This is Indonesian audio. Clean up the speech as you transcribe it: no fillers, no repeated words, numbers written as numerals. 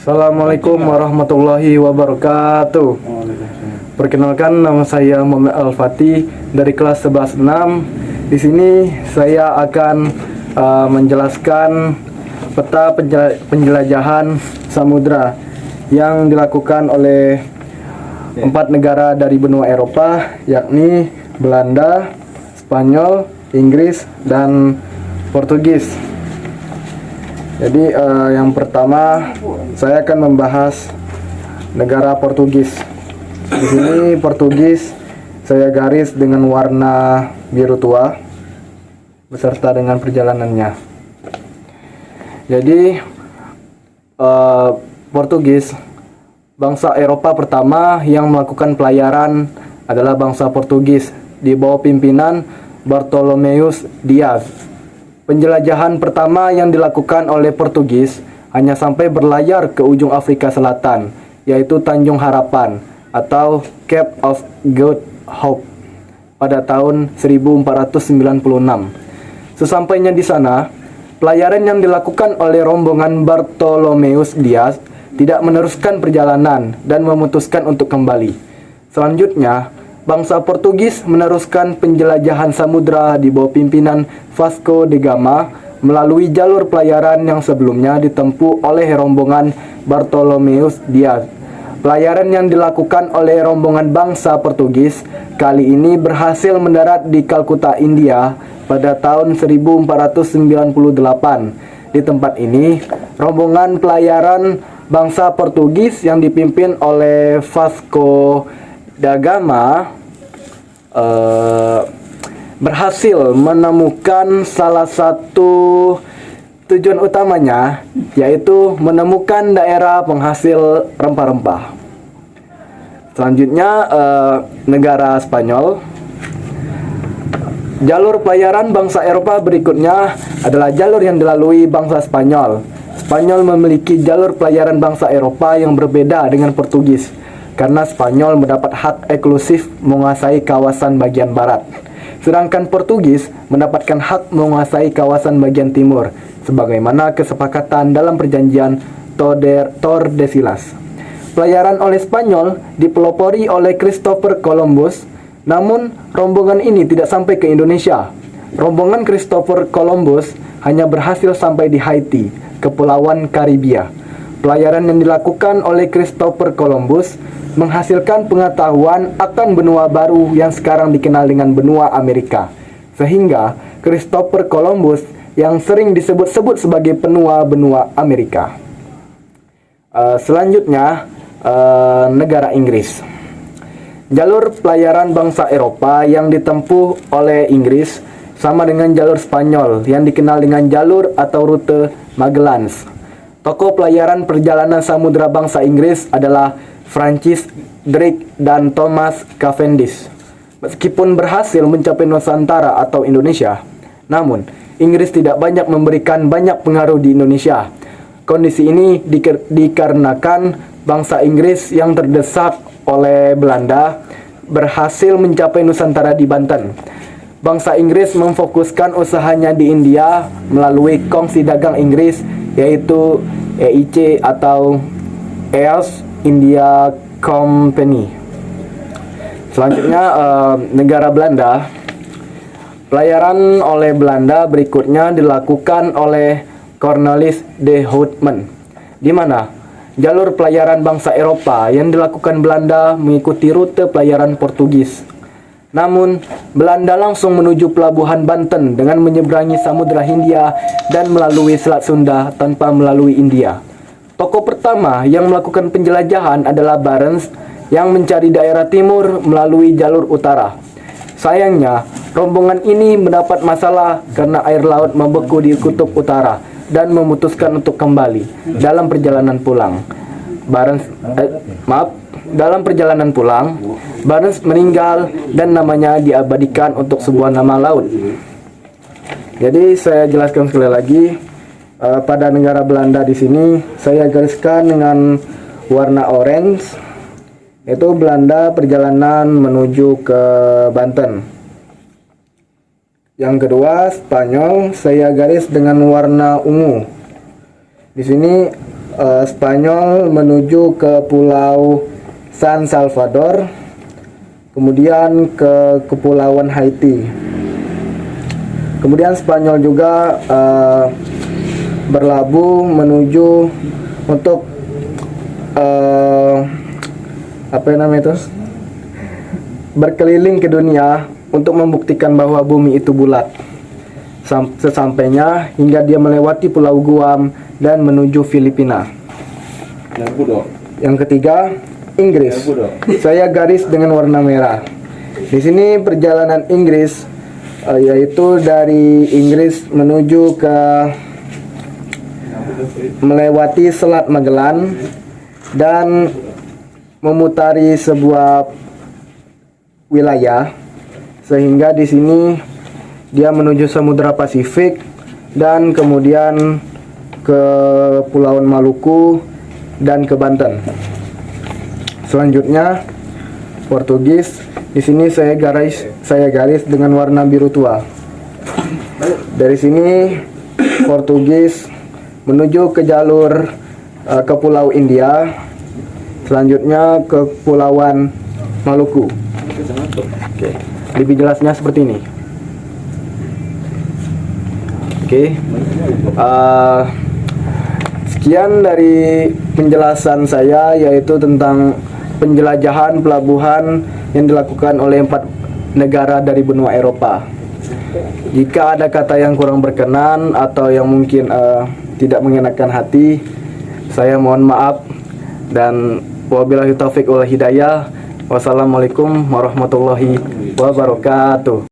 Assalamualaikum warahmatullahi wabarakatuh. Perkenalkan, nama saya Muhammad Al-Fatih dari kelas 11-6. Di sini saya akan menjelaskan peta penjelajahan samudra yang dilakukan oleh 4 negara dari benua Eropa, yakni Belanda, Spanyol, Inggris, dan Portugis. Jadi yang pertama saya akan membahas negara Portugis. Di sini Portugis saya garis dengan warna biru tua beserta dengan perjalanannya. Jadi Portugis, bangsa Eropa pertama yang melakukan pelayaran adalah bangsa Portugis di bawah pimpinan Bartolomeus Dias. Penjelajahan pertama yang dilakukan oleh Portugis hanya sampai berlayar ke ujung Afrika Selatan, yaitu Tanjung Harapan atau Cape of Good Hope pada tahun 1496. Sesampainya di sana, pelayaran yang dilakukan oleh rombongan Bartolomeus Dias tidak meneruskan perjalanan dan memutuskan untuk kembali. Selanjutnya, bangsa Portugis meneruskan penjelajahan samudra di bawah pimpinan Vasco da Gama melalui jalur pelayaran yang sebelumnya ditempuh oleh rombongan Bartolomeus Dias. Pelayaran yang dilakukan oleh rombongan bangsa Portugis kali ini berhasil mendarat di Kalkuta, India pada tahun 1498. Di tempat ini, rombongan pelayaran bangsa Portugis yang dipimpin oleh Vasco da Gama berhasil menemukan salah satu tujuan utamanya, yaitu menemukan daerah penghasil rempah-rempah. Selanjutnya negara Spanyol. Jalur pelayaran bangsa Eropa berikutnya adalah jalur yang dilalui bangsa Spanyol. Spanyol memiliki jalur pelayaran bangsa Eropa yang berbeda dengan Portugis, karena Spanyol mendapat hak eksklusif menguasai kawasan bagian barat, sedangkan Portugis mendapatkan hak menguasai kawasan bagian timur, sebagaimana kesepakatan dalam perjanjian Tordesillas. Pelayaran oleh Spanyol dipelopori oleh Christopher Columbus, namun rombongan ini tidak sampai ke Indonesia. Rombongan Christopher Columbus hanya berhasil sampai di Haiti, Kepulauan Karibia. Pelayaran yang dilakukan oleh Christopher Columbus menghasilkan pengetahuan akan benua baru yang sekarang dikenal dengan benua Amerika, sehingga Christopher Columbus yang sering disebut-sebut sebagai penua benua Amerika. Selanjutnya negara Inggris. Jalur pelayaran bangsa Eropa yang ditempuh oleh Inggris sama dengan jalur Spanyol yang dikenal dengan jalur atau rute Magellans. Tokoh pelayaran perjalanan samudra bangsa Inggris adalah Francis Drake dan Thomas Cavendish. Meskipun berhasil mencapai Nusantara atau Indonesia, namun Inggris tidak banyak memberikan banyak pengaruh di Indonesia. Kondisi ini dikarenakan bangsa Inggris yang terdesak oleh Belanda berhasil mencapai Nusantara di Banten. Bangsa Inggris memfokuskan usahanya di India melalui kongsi dagang Inggris, yaitu EIC atau East India Company. Selanjutnya negara Belanda. Pelayaran oleh Belanda berikutnya dilakukan oleh Cornelis de Houtman, di mana jalur pelayaran bangsa Eropa yang dilakukan Belanda mengikuti rute pelayaran Portugis. Namun, Belanda langsung menuju pelabuhan Banten dengan menyeberangi Samudra Hindia dan melalui Selat Sunda tanpa melalui India. Tokoh pertama yang melakukan penjelajahan adalah Barents yang mencari daerah timur melalui jalur utara. Sayangnya, rombongan ini mendapat masalah karena air laut membeku di kutub utara dan memutuskan untuk kembali. Dalam perjalanan pulang, Barents meninggal dan namanya diabadikan untuk sebuah nama laut. Jadi saya jelaskan sekali lagi, pada negara Belanda di sini saya gariskan dengan warna orange, itu Belanda perjalanan menuju ke Banten. Yang kedua, Spanyol saya garis dengan warna ungu. Di sini Spanyol menuju ke Pulau San Salvador, kemudian ke Kepulauan Haiti. Kemudian Spanyol juga berlabuh menuju untuk berkeliling ke dunia untuk membuktikan bahwa bumi itu bulat. Sesampainya hingga dia melewati Pulau Guam dan menuju Filipina. Yang ketiga, Inggris. Saya garis dengan warna merah. Di sini perjalanan Inggris yaitu dari Inggris menuju ke melewati Selat Magellan dan memutari sebuah wilayah, sehingga di sini dia menuju Samudra Pasifik dan kemudian ke Kepulauan Maluku dan ke Banten. Selanjutnya Portugis. Di sini saya garis dengan warna biru tua. Dari sini Portugis menuju ke jalur ke Pulau India, selanjutnya ke Kepulauan Maluku. Oke. Lebih jelasnya seperti ini. Oke. Sekian dari penjelasan saya, yaitu tentang penjelajahan pelabuhan yang dilakukan oleh 4 negara dari benua Eropa. Jika ada kata yang kurang berkenan atau yang mungkin tidak mengenakan hati, saya mohon maaf, dan wabillahi taufiq wal hidayah. Wassalamualaikum warahmatullahi wabarakatuh.